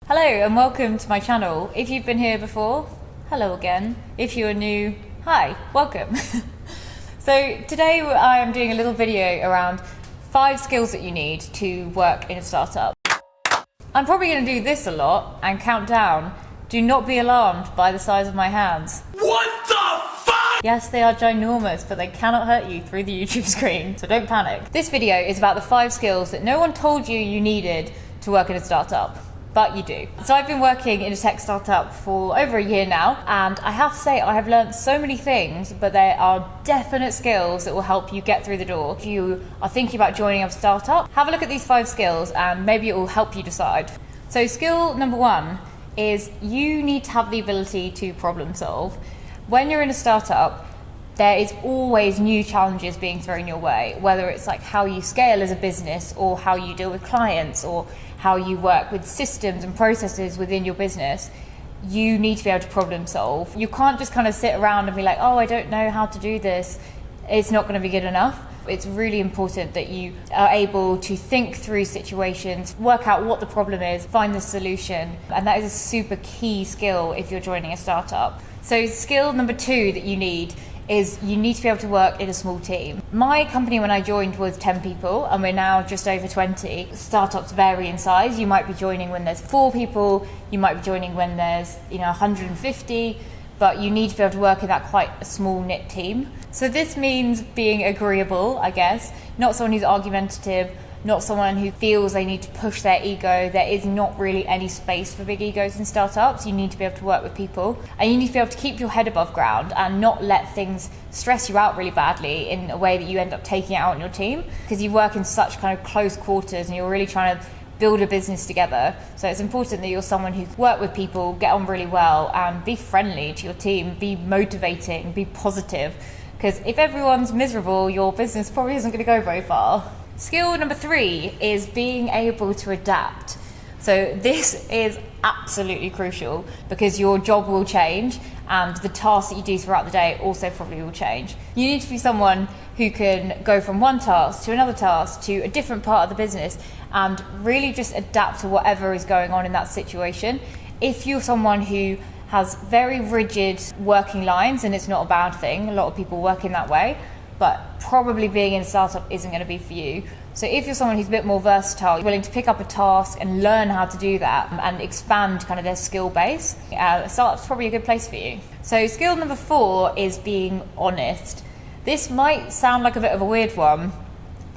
Hello and welcome to my channel. If you've been here before, hello again. If you're new, hi, welcome. So today I am doing a little video around 5 skills that you need to work in a startup. I'm probably going to do this a lot and count down. Do not be alarmed by the size of my hands. What the fuck? Yes, they are ginormous, but they cannot hurt you through the YouTube screen, so don't panic. This video is about the 5 skills that no one told you you needed to work in a startup. But you do. So I've been working in a tech startup for over a year now, and I have to say I have learned so many things, but there are definite skills that will help you get through the door. If you are thinking about joining a startup, have a look at these 5 skills and maybe it will help you decide. So skill number 1 is you need to have the ability to problem solve. When you're in a startup, there is always new challenges being thrown your way, whether it's like how you scale as a business or how you deal with clients or how you work with systems and processes within your business. You need to be able to problem solve. You can't just kind of sit around and be like, oh, I don't know how to do this. It's not going to be good enough. It's really important that you are able to think through situations, work out what the problem is, find the solution. And that is a super key skill if you're joining a startup. So skill number 2 that you need is you need to be able to work in a small team. My company when I joined was 10 people and we're now just over 20. Startups vary in size. You might be joining when there's 4 people, you might be joining when there's 150, but you need to be able to work in that quite a small knit team. So this means being agreeable, I guess, not someone who's argumentative, not someone who feels they need to push their ego. There is not really any space for big egos in startups. You need to be able to work with people and you need to be able to keep your head above ground and not let things stress you out really badly in a way that you end up taking it out on your team, because you work in such kind of close quarters and you're really trying to build a business together. So it's important that you're someone who's worked with people, get on really well and be friendly to your team, be motivating, be positive, because if everyone's miserable, your business probably isn't going to go very far. Skill number 3 is being able to adapt. So this is absolutely crucial because your job will change and the tasks that you do throughout the day also probably will change. You need to be someone who can go from one task to another task to a different part of the business and really just adapt to whatever is going on in that situation. If you're someone who has very rigid working lines, and it's not a bad thing, a lot of people work in that way, but probably being in a startup isn't going to be for you. So if you're someone who's a bit more versatile, willing to pick up a task and learn how to do that and expand kind of their skill base, a startup's probably a good place for you. So skill number 4 is being honest. This might sound like a bit of a weird one,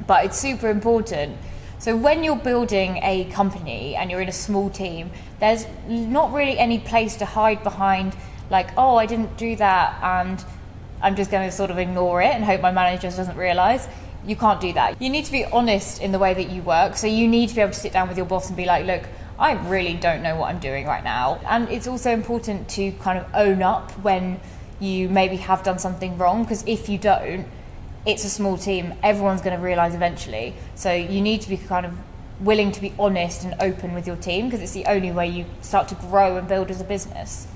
but it's super important. So when you're building a company and you're in a small team, there's not really any place to hide behind like, oh, I didn't do that and I'm just going to sort of ignore it and hope my manager doesn't realise. You can't do that. You need to be honest in the way that you work. So you need to be able to sit down with your boss and be like, look, I really don't know what I'm doing right now. And it's also important to kind of own up when you maybe have done something wrong, because if you don't, it's a small team. Everyone's going to realise eventually. So you need to be kind of willing to be honest and open with your team, because it's the only way you start to grow and build as a business.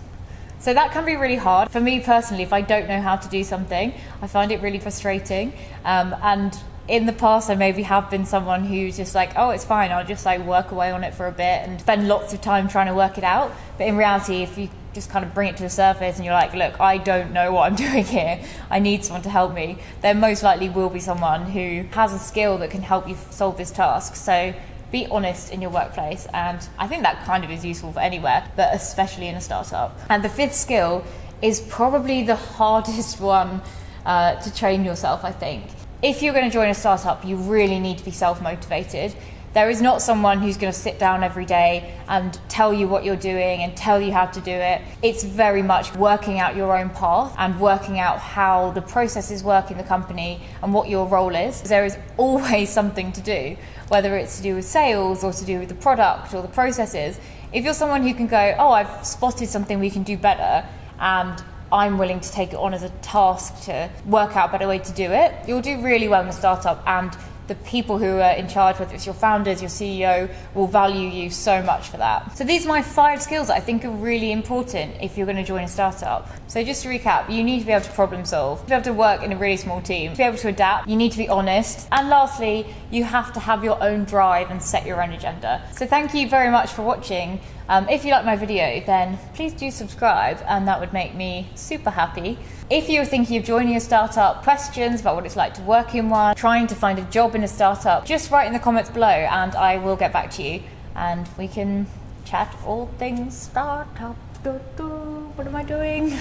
So that can be really hard. For me personally, if I don't know how to do something, I find it really frustrating. And in the past, I maybe have been someone who's just like, oh, it's fine, I'll just like work away on it for a bit and spend lots of time trying to work it out. But in reality, if you just kind of bring it to the surface and you're like, look, I don't know what I'm doing here, I need someone to help me, then most likely will be someone who has a skill that can help you solve this task. So be honest in your workplace, and I think that kind of is useful for anywhere, but especially in a startup. And the 5th skill is probably the hardest one to train yourself, I think. If you're going to join a startup, you really need to be self-motivated. There is not someone who's going to sit down every day and tell you what you're doing and tell you how to do it. It's very much working out your own path and working out how the processes work in the company and what your role is. There is always something to do, whether it's to do with sales or to do with the product or the processes. If you're someone who can go, oh, I've spotted something we can do better and I'm willing to take it on as a task to work out a better way to do it, you'll do really well in a startup, and the people who are in charge, whether it's your founders, your CEO, will value you so much for that. So these are my 5 skills that I think are really important if you're going to join a startup. So just to recap, you need to be able to problem solve, to be able to work in a really small team, to be able to adapt, you need to be honest, and lastly, you have to have your own drive and set your own agenda. So thank you very much for watching. If you like my video, then please do subscribe, and that would make me super happy. If you're thinking of joining a startup, questions about what it's like to work in one, trying to find a job in a startup, just write in the comments below and I will get back to you and we can chat all things startup. What am I doing?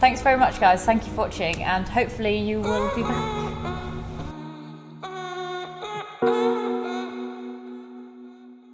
Thanks very much, guys. Thank you for watching, and hopefully you will be back.